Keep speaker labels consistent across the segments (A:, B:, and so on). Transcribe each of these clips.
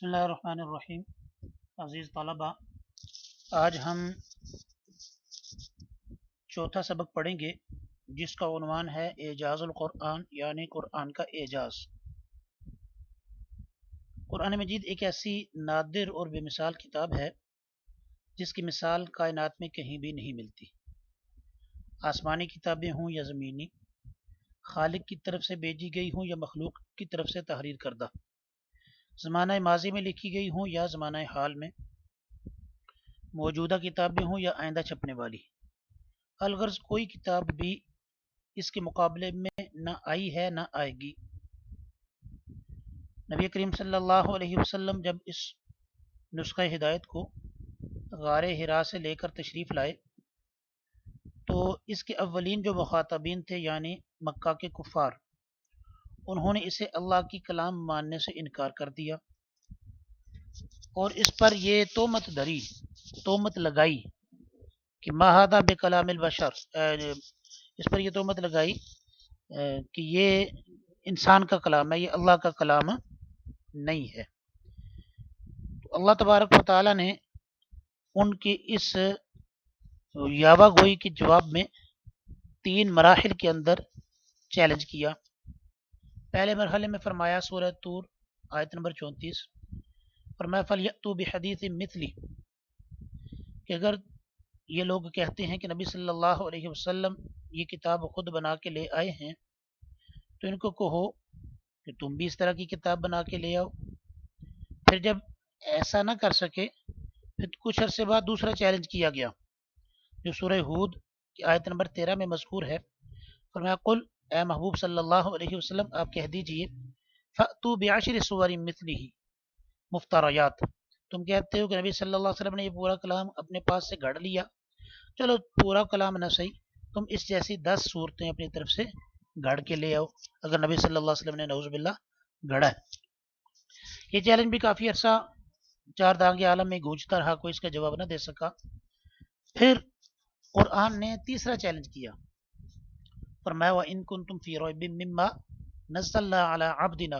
A: بسم اللہ الرحمن الرحیم۔ عزیز طلبہ، آج ہم چوتھا سبق پڑھیں گے جس کا عنوان ہے اعجاز القرآن، یعنی قرآن کا اعجاز۔ قرآن مجید ایک ایسی نادر اور بے مثال کتاب ہے جس کی مثال کائنات میں کہیں بھی نہیں ملتی۔ آسمانی کتابیں ہوں یا زمینی، خالق کی طرف سے بھیجی گئی ہوں یا مخلوق کی طرف سے تحریر کردہ، زمانہ ماضی میں لکھی گئی ہوں یا زمانہ حال میں، موجودہ کتابیں ہوں یا آئندہ چھپنے والی، الغرض کوئی کتاب بھی اس کے مقابلے میں نہ آئی ہے نہ آئے گی۔ نبی کریم صلی اللہ علیہ وسلم جب اس نسخہ ہدایت کو غار حرا سے لے کر تشریف لائے تو اس کے اولین جو مخاطبین تھے یعنی مکہ کے کفار، انہوں نے اسے اللہ کی کلام ماننے سے انکار کر دیا اور اس پر یہ تہمت لگائی کہ ما ھذا بکلام البشر، اس پر یہ تہمت لگائی کہ یہ انسان کا کلام ہے، یہ اللہ کا کلام نہیں ہے۔ تو اللہ تبارک و تعالی نے ان کی اس یاوہ گوئی کے جواب میں 3 مراحل کے اندر چیلنج کیا۔ پہلے مرحلے میں فرمایا سورہ طور آیت نمبر 34، فرمایا فَلْيَأْتُوا بِحَدِيثٍ مِثْلِهِ کہ اگر یہ لوگ کہتے ہیں کہ نبی صلی اللہ علیہ وسلم یہ کتاب خود بنا کے لے آئے ہیں تو ان کو کہو کہ تم بھی اس طرح کی کتاب بنا کے لے آؤ۔ پھر جب ایسا نہ کر سکے پھر کچھ عرصے بعد دوسرا چیلنج کیا گیا جو سورہ ہود کی آیت نمبر 13 میں مذکور ہے۔ فرمایا قل، اے محبوب صلی اللہ علیہ وسلم آپ کہہ دیجئے فَأْتُوا بِعَشْرِ سُوَرٍ مِثْلِهِ مفتریات، تم کہتے ہو کہ نبی صلی اللہ علیہ وسلم نے یہ پورا کلام اپنے پاس سے گھڑ لیا، چلو پورا کلام نہ صحیح، تم اس جیسی 10 صورتیں اپنی طرف سے گھڑ کے لے آؤ اگر نبی صلی اللہ علیہ وسلم نے نعوذ باللہ گھڑا ہے۔ یہ چیلنج بھی کافی عرصہ 4 دانگ عالم میں گونجتا رہا، کوئی اس کا جواب نہ دے سکا۔ پھر قرآن نے تیسرا چیلنج کیا، فرمایا وَإِن كُنتُمْ فِي رَيْبٍ مِّمَّا نَزَّلْنَا عَلَىٰ عَبْدِنَا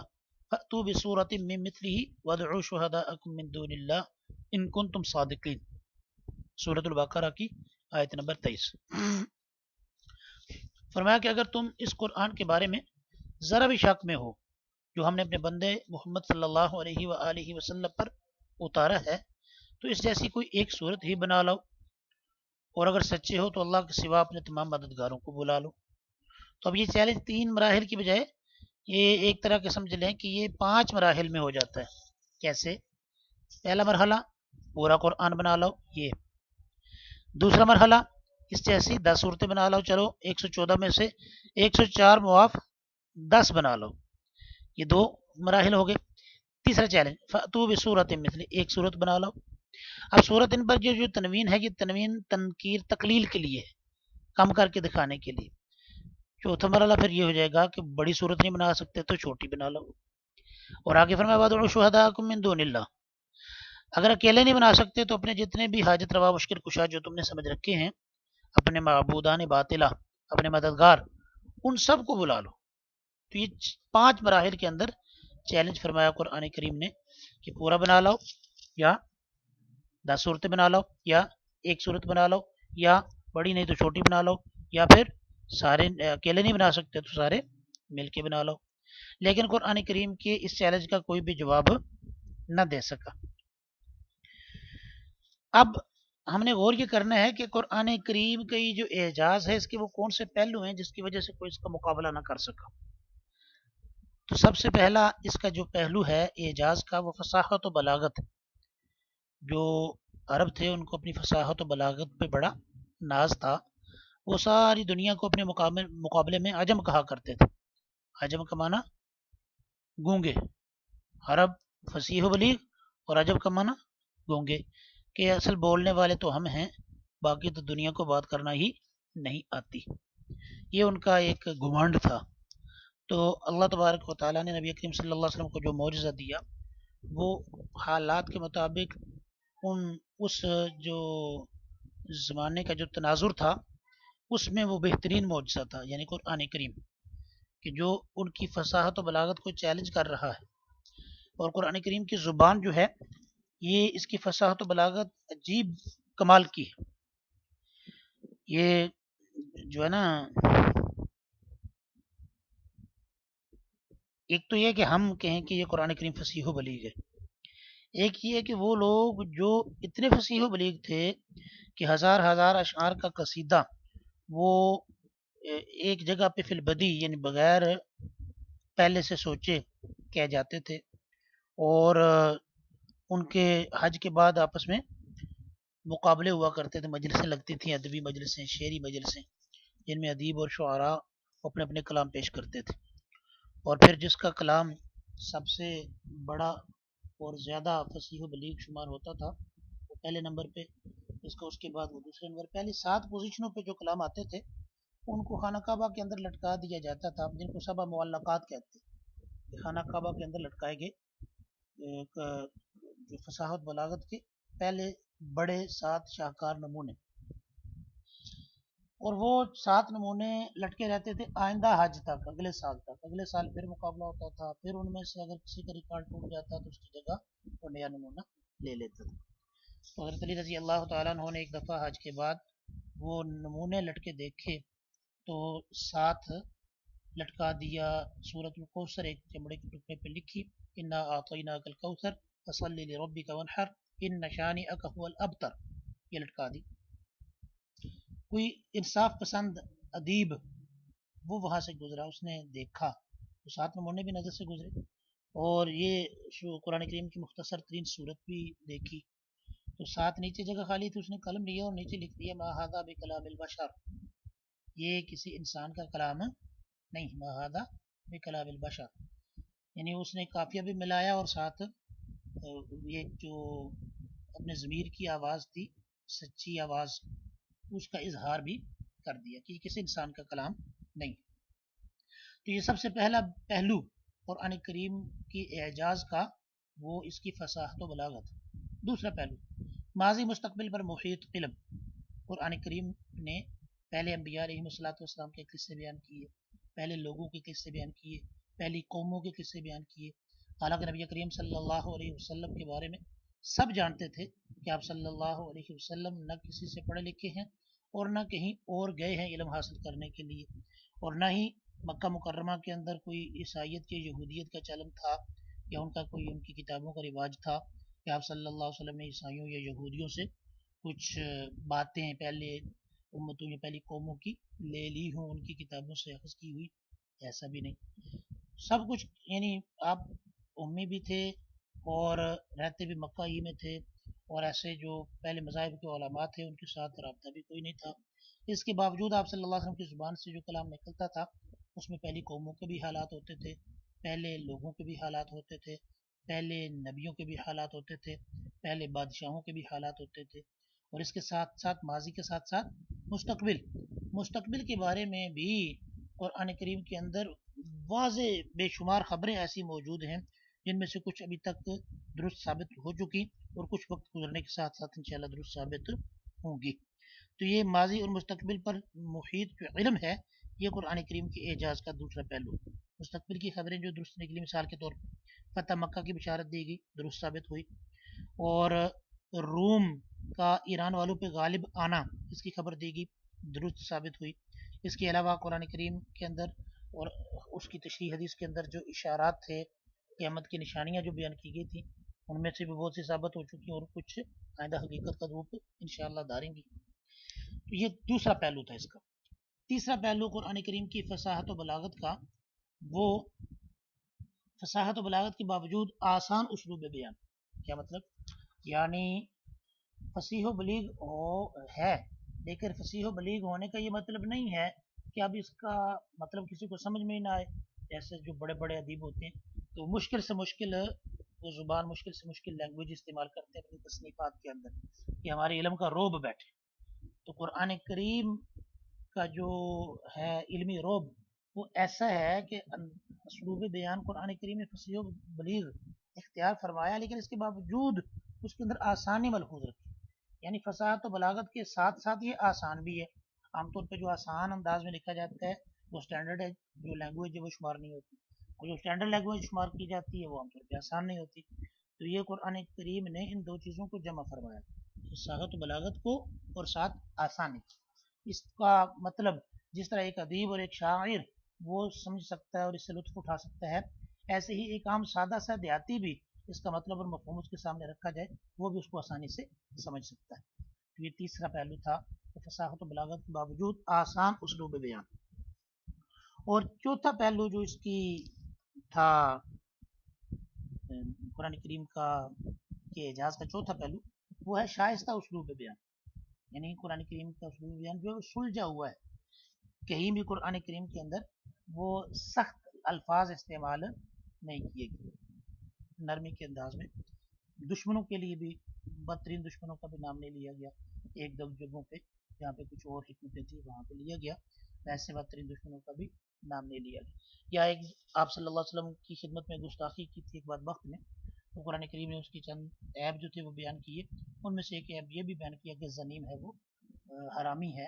A: فَأْتُوا بِسُورَةٍ مِّن مِّثْلِهِ وَادْعُوا شُهَدَاءَكُم مِّن دُونِ اللَّهِ إِن كُنتُمْ صَادِقِينَ، سورۃ البقرہ کی آیت نمبر 23۔ فرمایا کہ اگر تم اس قرآن کے بارے میں ذرا بھی شک میں ہو جو ہم نے اپنے بندے محمد صلی اللہ علیہ وآلہ وسلم پر اتارا ہے تو اس جیسی کوئی ایک صورت ہی بنا لو، اور اگر سچے ہو تو اللہ کے سوا اپنے تمام مددگاروں کو بلا لو۔ تو اب یہ چیلنج 3 مراحل کی بجائے یہ ایک طرح کے سمجھ لیں کہ یہ 5 مراحل میں ہو جاتا ہے۔ کیسے؟ پہلا مرحلہ پورا قرآن بنا لو، یہ دوسرا مرحلہ اس جیسی 10 صورتیں بنا لو، چلو 114 میں سے 104 معاف 10 بنا لو، یہ 2 مراحل ہو گئے۔ تیسرا چیلنج فَأْتُوا بِسُورَةٍ مِّثْلِهِ، ایک صورت بنا لو۔ اب صورت ان پر جو تنوین ہے یہ تنوین تنکیر تقلیل کے لیے، کم کر کے دکھانے کے لیے۔ چوتھا مرحلہ پھر یہ ہو جائے گا کہ بڑی صورت نہیں بنا سکتے تو چھوٹی بنا لو، اور آگے فرمایا وَادْعُوا شُهَدَاءَكُم مِّن دُونِ اللَّهِ، اگر اکیلے نہیں بنا سکتے تو اپنے جتنے بھی حاجت روا مشکل کشا جو تم نے سمجھ رکھے ہیں، اپنے معبودان باطلہ، اپنے مددگار، ان سب کو بلا لو۔ تو یہ 5 مراحل کے اندر چیلنج فرمایا قرآن کریم نے کہ پورا بنا لو، یا 10 صورتیں بنا لو، یا ایک صورت بنا لو، یا بڑی نہیں تو چھوٹی بنا لو، یا پھر سارے اکیلے نہیں بنا سکتے تو سارے مل کے بنا لو۔ لیکن قرآن کریم کے اس چیلنج کا کوئی بھی جواب نہ دے سکا۔ اب ہم نے غور یہ کرنا ہے کہ قرآن کریم کا جو اعجاز ہے اس کے وہ کون سے پہلو ہیں جس کی وجہ سے کوئی اس کا مقابلہ نہ کر سکا۔ تو سب سے پہلا اس کا جو پہلو ہے اعجاز کا وہ فصاحت و بلاغت۔ جو عرب تھے ان کو اپنی فصاحت و بلاغت پہ بڑا ناز تھا، وہ ساری دنیا کو اپنے مقابلے میں عجم کہا کرتے تھے۔ عجم کا معنی گونگے، عرب فصیح و بلیغ اور عجم کا معنی گونگے، کہ اصل بولنے والے تو ہم ہیں، باقی تو دنیا کو بات کرنا ہی نہیں آتی۔ یہ ان کا ایک گھمنڈ تھا۔ تو اللہ تبارک و تعالیٰ نے نبی کریم صلی اللہ علیہ وسلم کو جو معجزہ دیا وہ حالات کے مطابق اس جو زمانے کا جو تناظر تھا اس میں وہ بہترین معجزہ تھا، یعنی قرآن کریم، کہ جو ان کی فصاحت و بلاغت کو چیلنج کر رہا ہے۔ اور قرآن کریم کی زبان جو ہے یہ اس کی فصاحت و بلاغت عجیب کمال کی ہے. یہ جو ہے نا، ایک تو یہ کہ ہم کہیں کہ یہ قرآن کریم فصیح و بلیغ ہے، ایک یہ کہ وہ لوگ جو اتنے فصیح و بلیغ تھے کہ ہزار ہزار اشعار کا قصیدہ وہ ایک جگہ پہ فی البدی یعنی بغیر پہلے سے سوچے کہہ جاتے تھے. اور ان کے حج کے بعد آپس میں مقابلے ہوا کرتے تھے، مجلسیں لگتی تھیں، ادبی مجلسیں، شعری مجلسیں، جن میں ادیب اور شعراء اپنے اپنے کلام پیش کرتے تھے. اور پھر جس کا کلام سب سے بڑا اور زیادہ فصیح و بلیغ شمار ہوتا تھا وہ پہلے نمبر پہ، اس کے بعد وہ دوسرے نمبر. پہلی 7 پوزیشنوں پہ جو کلام آتے تھے ان کو خانہ کعبہ کے اندر لٹکا دیا جاتا تھا، جن کو سبع معلقات کہتے ہیں. خانہ کعبہ کے اندر لٹکائے گئے ایک جو فصاحت بلاغت کے پہلے بڑے 7 شاہکار نمونے، اور وہ 7 نمونے لٹکے رہتے تھے آئندہ حج تک، اگلے سال تک. اگلے سال پھر مقابلہ ہوتا تھا، پھر ان میں سے اگر کسی کا ریکارڈ ٹوٹ جاتا تو اس کی جگہ وہ نیا نمونہ لے لیتا تھا. تو حضرت علی رضی اللہ تعالیٰ عنہ نے ایک دفعہ حج کے بعد وہ نمونے لٹکے دیکھے تو 7 لٹکا دیا. سورۃ الکوثر ایک چمڑے کے ٹکڑے پہ لکھی، انا اعطیناک الکوثر فصلی لربک وانحر ان شانئک هو الابتر، یہ لٹکا دی. کوئی انصاف پسند ادیب وہ وہاں سے گزرا، اس نے دیکھا تو 7 نمونے بھی نظر سے گزرے اور یہ قرآن کریم کی مختصر ترین صورت بھی دیکھی. تو 7 نیچے جگہ خالی تھی، اس نے قلم لیا اور نیچے لکھ دیا ما ھذا بکلام البشر، یہ کسی انسان کا کلام نہیں، ما ھذا بکلام البشر. یعنی اس نے قافیہ بھی ملایا اور ساتھ یہ جو اپنے ضمیر کی آواز تھی، سچی آواز، اس کا اظہار بھی کر دیا کہ یہ کسی انسان کا کلام نہیں. تو یہ سب سے پہلا پہلو قرآن کریم کی اعجاز کا وہ اس کی فصاحت و بلاغت. دوسرا پہلو ماضی مستقبل پر محیط علم. قرآن کریم نے پہلے انبیاء علیہ السلام کے قصے بیان کیے، پہلے لوگوں کے قصے بیان کیے، پہلی قوموں کے قصے بیان کیے. حالانکہ نبی کریم صلی اللہ علیہ وسلم کے بارے میں سب جانتے تھے کہ آپ صلی اللہ علیہ وسلم نہ کسی سے پڑھے لکھے ہیں اور نہ کہیں اور گئے ہیں علم حاصل کرنے کے لیے، اور نہ ہی مکہ مکرمہ کے اندر کوئی عیسائیت یا یہودیت کا چلن تھا یا ان کا کوئی ان کی کتابوں کا رواج تھا کہ آپ صلی اللہ علیہ وسلم نے عیسائیوں یا یہودیوں سے کچھ باتیں پہلے امتوں یا پہلی قوموں کی لے لی ہوں، ان کی کتابوں سے اخذ کی ہوئی. ایسا بھی نہیں، سب کچھ یعنی آپ امی بھی تھے اور رہتے بھی مکہ ہی میں تھے، اور ایسے جو پہلے مذاہب کے علماء تھے ان کے ساتھ رابطہ بھی کوئی نہیں تھا. اس کے باوجود آپ صلی اللہ علیہ وسلم کی زبان سے جو کلام نکلتا تھا اس میں پہلی قوموں کے بھی حالات ہوتے تھے، پہلے لوگوں کے بھی حالات ہوتے تھے، پہلے نبیوں کے بھی حالات ہوتے تھے، پہلے بادشاہوں کے بھی حالات ہوتے تھے. اور اس کے ساتھ ساتھ ماضی کے ساتھ ساتھ مستقبل کے بارے میں بھی قرآن کریم کے اندر واضح بے شمار خبریں ایسی موجود ہیں جن میں سے کچھ ابھی تک درست ثابت ہو چکی اور کچھ وقت گزرنے کے ساتھ ساتھ انشاءاللہ درست ثابت ہوں گی. تو یہ ماضی اور مستقبل پر محیط جو علم ہے یہ قرآن کریم کے اعجاز کا دوسرا پہلو. مستقبل کی خبریں جو درست نکلی، مثال کے طور پر فتح مکہ کی بشارت دی گئی، درست ثابت ہوئی، اور روم کا ایران والوں پہ غالب آنا اس کی خبر دی گئی، درست ثابت ہوئی. اس کے علاوہ قرآن کریم کے اندر اور اس کی تشریح حدیث کے اندر جو اشارات تھے، قیامت کی نشانیاں جو بیان کی گئی تھیں، ان میں سے بھی بہت سی ثابت ہو چکی ہیں اور کچھ آئندہ حقیقت کا روپ انشاءاللہ دھاریں گی. تو یہ دوسرا پہلو تھا اس کا. تیسرا پہلو قرآن کریم کی فصاحت و بلاغت کا، وہ فصاحت و بلاغت کے باوجود آسان اسلوب بیان. کیا مطلب؟ یعنی فصیح و بلیغ ہے، لیکن فصیح و بلیغ ہونے کا یہ مطلب نہیں ہے کہ اب اس کا مطلب کسی کو سمجھ میں ہی نہ آئے. جیسے جو بڑے بڑے ادیب ہوتے ہیں تو مشکل سے مشکل وہ زبان، مشکل سے مشکل لینگویج استعمال کرتے ہیں اپنی تصنیفات کے اندر کہ ہمارے علم کا روب بیٹھے. تو قرآن کریم کا جو ہے علمی روب وہ ایسا ہے کہ اسلوب بیان قرآن کریم نے فصیح و بلیغ اختیار فرمایا، لیکن اس کے باوجود اس کے اندر آسانی ملحوظ رکھی. یعنی فصاحت و بلاغت کے ساتھ ساتھ یہ آسان بھی ہے. عام طور پہ جو آسان انداز میں لکھا جاتا ہے وہ سٹینڈرڈ ہے، جو لینگویج ہے وہ شمار نہیں ہوتی. اور جو اسٹینڈرڈ لینگویج شمار کی جاتی ہے وہ عام طور پہ آسان نہیں ہوتی. تو یہ قرآن کریم نے ان دو چیزوں کو جمع فرمایا، فصاحت و بلاغت کو اور ساتھ آسانی. اس کا مطلب جس طرح ایک ادیب اور ایک شاعر وہ سمجھ سکتا ہے اور اس سے لطف اٹھا سکتا ہے، ایسے ہی ایک عام سادہ سا دیہاتی بھی اس کا مطلب اور مفہوم اس کے سامنے رکھا جائے وہ بھی اس کو آسانی سے سمجھ سکتا ہے. تو یہ تیسرا پہلو تھا کہ فصاحت و بلاغت کے باوجود آسان اسلوب بیان. اور چوتھا پہلو جو اس کی تھا قرآن کریم کا کے اعجاز کا چوتھا پہلو وہ ہے شائستہ اسلوب بیان. یعنی قرآن کریم کا اسلوب بیان جو ہے سلجھا ہوا ہے، کہیں بھی قرآن کریم کے اندر وہ سخت الفاظ استعمال نہیں کیے گئے، نرمی کے انداز میں. دشمنوں کے لیے بھی بدترین دشمنوں کا بھی نام نہیں لیا گیا، ایک دو جگہوں پہ جہاں پہ کچھ اور حکمتیں تھیں وہاں پہ لیا گیا، ایسے بدترین دشمنوں کا بھی نام نہیں لیا گیا. یا ایک آپ صلی اللہ علیہ وسلم کی خدمت میں گستاخی کی تھی ایک بات وقت میں، تو قرآن کریم نے اس کی چند عیب جو تھے وہ بیان کیے. ان میں سے ایک عیب یہ بھی بیان کیا کہ زنیم ہے، وہ حرامی ہے.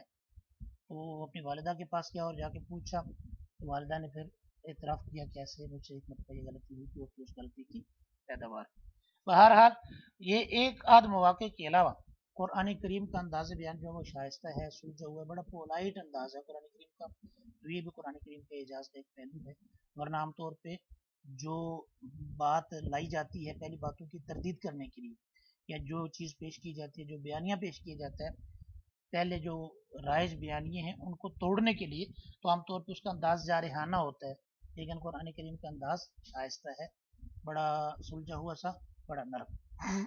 A: تو وہ اپنی والدہ کے پاس گیا اور جا کے پوچھا، تو والدہ نے پھر اعتراف کیا کہ ایسے مجھ سے ایک مرتبہ یہ غلطی ہوئی تھی اور پھر اس غلطی کی پیداوار. بہرحال یہ ایک آدھ مواقع کے علاوہ قرآن کریم کا انداز بیان جو ہے وہ شائستہ ہے، سلجھا ہوا ہے، بڑا پولائٹ انداز ہے قرآن کریم کا. تو یہ بھی قرآن کریم کے اعجاز کا ایک پہلو ہے. ورنہ عام طور پہ جو بات لائی جاتی ہے پہلی باتوں کی تردید کرنے کے لیے، یا جو چیز پیش کی جاتی ہے، جو بیانیہ پیش کیا جاتا ہے پہلے جو رائج بیانیے ہیں ان کو توڑنے کے لیے، تو عام طور پہ اس کا انداز جارحانہ ہوتا ہے. لیکن قرآن کریم کا انداز شائستہ ہے، بڑا سلجھا ہوا سا، بڑا نرم.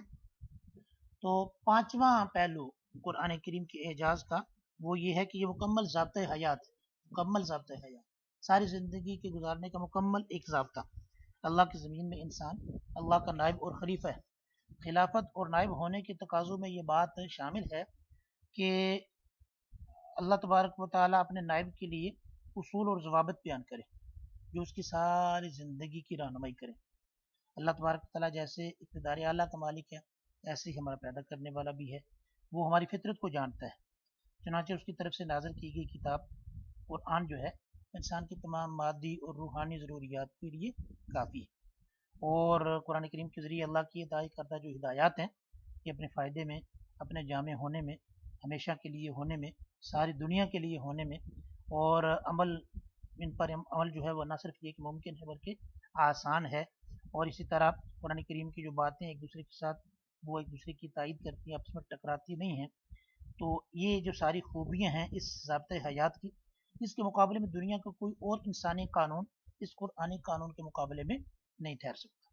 A: تو پانچواں پہلو قرآن کریم کے اعجاز کا وہ یہ ہے کہ یہ مکمل ضابطۂ حیات ہے. مکمل ضابطۂ حیات، ساری زندگی کے گزارنے کا مکمل ایک ضابطہ. اللہ کی زمین میں انسان اللہ کا نائب اور خلیفہ ہے. خلافت اور نائب ہونے کے تقاضوں میں یہ بات شامل ہے کہ اللہ تبارک و تعالیٰ اپنے نائب کے لیے اصول اور ضوابط بیان کرے جو اس کی ساری زندگی کی رہنمائی کرے. اللہ تبارک و تعالیٰ جیسے اقتدار اعلیٰ کا مالک ہے، ایسے ہی ہمارا پیدا کرنے والا بھی ہے. وہ ہماری فطرت کو جانتا ہے، چنانچہ اس کی طرف سے نازل کی گئی کتاب قرآن جو ہے انسان کی تمام مادی اور روحانی ضروریات کے لیے کافی ہے. اور قرآن کریم کے ذریعے اللہ کی عطا کردہ جو ہدایات ہیں یہ اپنے فائدے میں، اپنے جامع ہونے میں، ہمیشہ کے لیے ہونے میں، ساری دنیا کے لیے ہونے میں، اور عمل ان پر عمل جو ہے وہ نہ صرف یہ کہ ممکن ہے بلکہ آسان ہے. اور اسی طرح قرآن کریم کی جو باتیں ایک دوسرے کے ساتھ وہ ایک دوسرے کی تائید کرتی ہیں، آپس میں ٹکراتی نہیں ہیں. تو یہ جو ساری خوبیاں ہیں اس ضابطۂ حیات کی، اس کے مقابلے میں دنیا کا کوئی اور انسانی قانون اس قرآنی قانون کے مقابلے میں نہیں ٹھہر سکتا.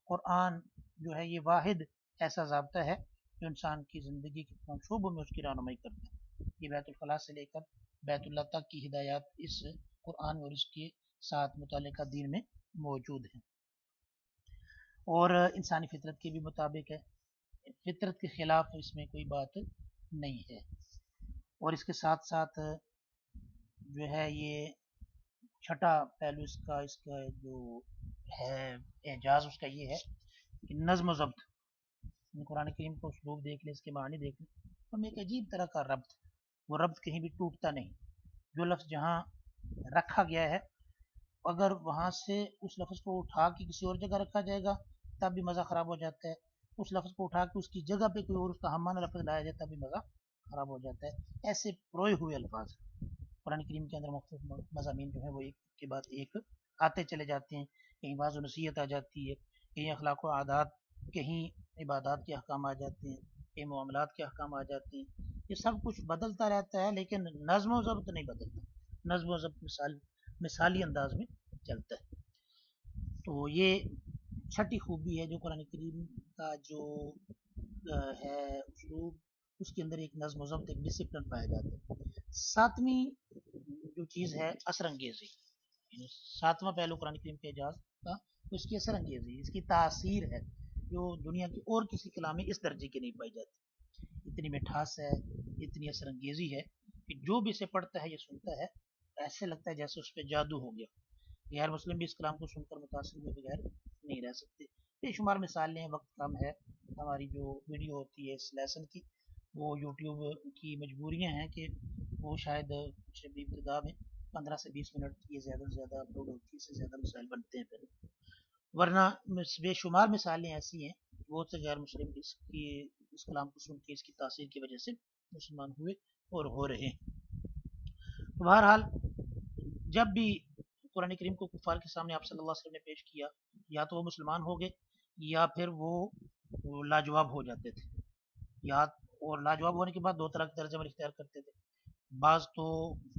A: قرآن جو ہے یہ واحد ایسا ضابطہ ہے جو انسان کی زندگی کے تمام شعبوں میں اس کی رہنمائی کرتا ہے. یہ بیت الخلاء سے لے کر بیت اللہ تک کی ہدایات اس قرآن اور اس کے ساتھ متعلقہ دین میں موجود ہیں، اور انسانی فطرت کے بھی مطابق ہے. فطرت کے خلاف اس میں کوئی بات نہیں ہے. اور اس کے ساتھ ساتھ جو ہے یہ چھٹا پہلو اس کا جو ہے اعجاز اس کا یہ ہے کہ نظم و ضبط. قرآن کریم کو اسلوب دیکھ لیں، اس کے معنی دیکھ لیں، ان میں ایک عجیب طرح کا ربط، وہ ربط کہیں بھی ٹوٹتا نہیں. جو لفظ جہاں رکھا گیا ہے اگر وہاں سے اس لفظ کو اٹھا کے کسی اور جگہ رکھا جائے گا تب بھی مزہ خراب ہو جاتا ہے. اس لفظ کو اٹھا کے اس کی جگہ پہ کوئی اور اس کا ہم معنی لفظ لایا جائے تب بھی مزہ خراب ہو جاتا ہے. ایسے پروئے ہوئے الفاظ قرآن کریم کے اندر مختلف مضامین جو ہیں وہ ایک کے بعد ایک آتے چلے جاتے ہیں. کہیں بعض و نصیحت آ جاتی ہے، کہیں اخلاق و عادات، کہیں عبادات کے احکام آ جاتے ہیں، کہیں معاملات کے احکام آ جاتے ہیں. یہ سب کچھ بدلتا رہتا ہے لیکن نظم و ضبط نہیں بدلتا. نظم و ضبط مثالی انداز میں چلتا ہے. تو یہ چھٹی خوبی ہے جو قرآن کریم کا جو ہے اسلوب، اس کے اندر ایک نظم و ضبط، ایک ڈسپلن پایا جاتا ہے. ساتویں جو چیز ہے اثر انگیزی، یعنی ساتواں پہلو قرآن کریم کے اعجاز کا اس کی اثر انگیزی، اس کی تاثیر ہے جو دنیا کی اور کسی کلام میں اس درجے کی نہیں پائی جاتی. اتنی مٹھاس ہے، اتنی اثر انگیزی ہے کہ جو بھی اسے پڑھتا ہے یا سنتا ہے ایسے لگتا ہے جیسے اس پہ جادو ہو گیا. غیر مسلم بھی اس کلام کو سن کر متاثر ہوئے بغیر نہیں رہ سکتے. بے شمار مثالیں، وقت کم ہے، ہماری جو ویڈیو ہوتی ہے اس لیسن کی وہ یوٹیوب کی مجبوریاں ہیں کہ وہ شاید شبی ابتدا میں 15 سے 20 منٹ یہ زیادہ سے زیادہ اپلوڈ ہوتی ہے، اس سے زیادہ مسائل بنتے ہیں پھر، ورنہ بے شمار مثالیں ایسی ہیں بہت سے غیر مسلم اس کلام کو سن کے اس کی تاثیر کی وجہ سے مسلمان ہوئے اور ہو رہے ہیں۔ تو بہرحال جب بھی قرآن کریم کو کفار کے سامنے آپ صلی اللہ علیہ وسلم نے پیش کیا، یا تو وہ مسلمان ہو گئے یا پھر وہ لاجواب ہو جاتے تھے، یا اور لاجواب ہونے کے بعد دو طرح کے طرز عمل اختیار کرتے تھے۔ بعض تو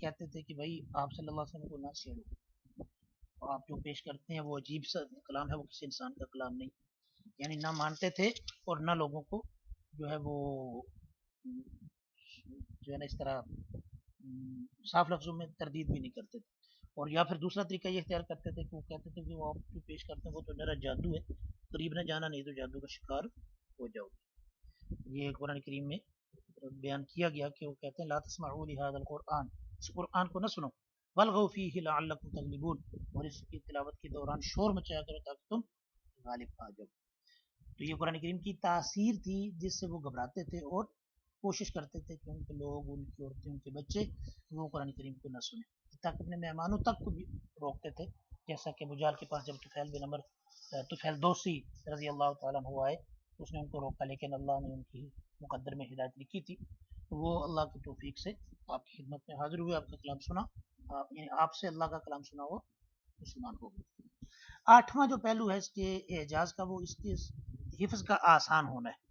A: کہتے تھے کہ بھائی آپ صلی اللہ علیہ وسلم کو نہ چھیڑو، آپ جو پیش کرتے ہیں وہ عجیب سا کلام ہے، وہ کسی انسان کا کلام نہیں، یعنی نہ مانتے تھے اور نہ لوگوں کو جو ہے وہ جو ہے نا اس طرح صاف لفظوں میں تردید بھی نہیں کرتے تھے۔ اور یا پھر دوسرا طریقہ یہ اختیار کرتے تھے کہ وہ کہتے تھے کہ وہ آپ جو پیش کرتے ہیں وہ تو میرا جادو ہے، قریب نہ جانا نہیں تو جادو کا شکار ہو جاؤ گے۔ یہ قرآن کریم میں بیان کیا گیا کہ وہ کہتے ہیں لا تسمعوا لهذا القرآن، اس قرآن کو نہ سنو، والغوا فیہ لعلکم تغلبون، اور اس کی تلاوت کے دوران شور مچایا کرو تاکہ تم غالب آ جاؤ۔ تو یہ قرآن کریم کی تاثیر تھی جس سے وہ گھبراتے تھے اور کوشش کرتے تھے کہ ان کے لوگ، ان کی عورتیں، ان کے بچے وہ قرآن کریم کو نہ سنیں، تک اپنے مہمانوں تک کو بھی روکتے تھے، جیسا کہ بجال کے پاس جب طفیل دوسی رضی اللہ تعالیٰ عنہ آئے، اس نے ان کو روکا، لیکن اللہ نے ان کی مقدر میں ہدایت لکھی تھی، تو وہ اللہ کی توفیق سے آپ کی خدمت میں حاضر ہوئے، آپ کا کلام سنا، یعنی آپ سے اللہ کا کلام سنا وہ مسلمان ہو گئے۔ آٹھواں جو پہلو ہے اس کے اعجاز کا، وہ اس کے حفظ کا آسان ہونا ہے۔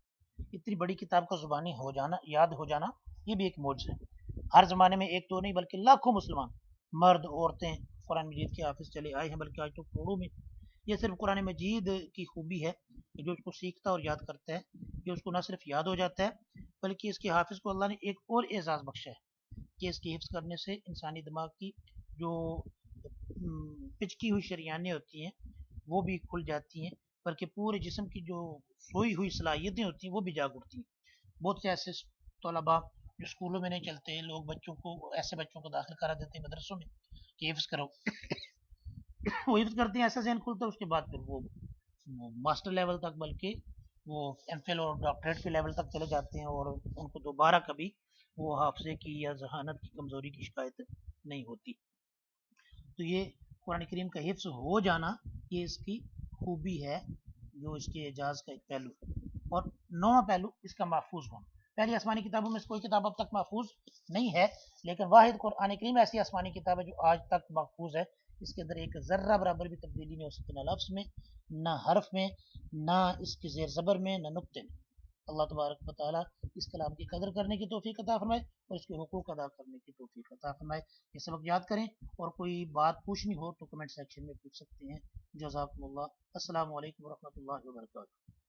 A: اتنی بڑی کتاب کا زبانی ہو جانا، یاد ہو جانا، یہ بھی ایک معجزہ ہے۔ ہر زمانے میں ایک دو نہیں بلکہ لاکھوں مسلمان مرد عورتیں قرآن مجید کے حافظ چلے آئے ہیں، بلکہ آج تو کروڑوں میں۔ یہ صرف قرآن مجید کی خوبی ہے کہ جو اس کو سیکھتا اور یاد کرتا ہے، یہ اس کو نہ صرف یاد ہو جاتا ہے بلکہ اس کے حافظ کو اللہ نے ایک اور اعزاز بخشا ہے کہ اس کی حفظ کرنے سے انسانی دماغ کی جو پچکی ہوئی شریانیں ہوتی ہیں وہ بھی کھل جاتی ہیں، بلکہ پورے جسم کی جو سوئی ہوئی صلاحیتیں ہوتی ہیں وہ بھی جاگ اٹھتی ہیں۔ بہت سے ایسے طلباء جو اسکولوں میں نہیں چلتے، لوگ بچوں کو، ایسے بچوں کو داخل کرا دیتے ہیں مدرسوں میں کہ حفظ کرو وہ حفظ کرتے ہیں، ایسا ذہن کھلتا ہے، اس کے بعد پھر وہ ماسٹر لیول تک، بلکہ وہ ایم فل اور ڈاکٹریٹ کے لیول تک چلے جاتے ہیں، اور ان کو دوبارہ کبھی وہ حافظے کی یا ذہانت کی کمزوری کی شکایت نہیں ہوتی۔ تو یہ قرآن کریم کا حفظ ہو جانا یہ اس کی خوبی ہے، جو اس کے اعجاز کا ایک پہلو ہے۔ اور نواں پہلو اس کا محفوظ ہونا۔ پہلی آسمانی کتابوں میں سے کوئی کتاب اب تک محفوظ نہیں ہے، لیکن واحد قرآن کریم ایسی آسمانی کتاب ہے جو آج تک محفوظ ہے۔ اس کے اندر ایک ذرہ برابر بھی تبدیلی نہیں ہو سکتی، نہ لفظ میں، نہ حرف میں، نہ اس کے زیر زبر میں، نہ نقطے میں۔ اللہ تبارک و تعالیٰ اس کلام کی قدر کرنے کی توفیق عطا فرمائے اور اس کے حقوق ادا کرنے کی توفیق عطا فرمائے۔ یہ سبق یاد کریں، اور کوئی بات پوچھنی ہو تو کمنٹ سیکشن میں پوچھ سکتے ہیں۔ جزاکم اللہ۔ السلام علیکم ورحمۃ اللہ وبرکاتہ۔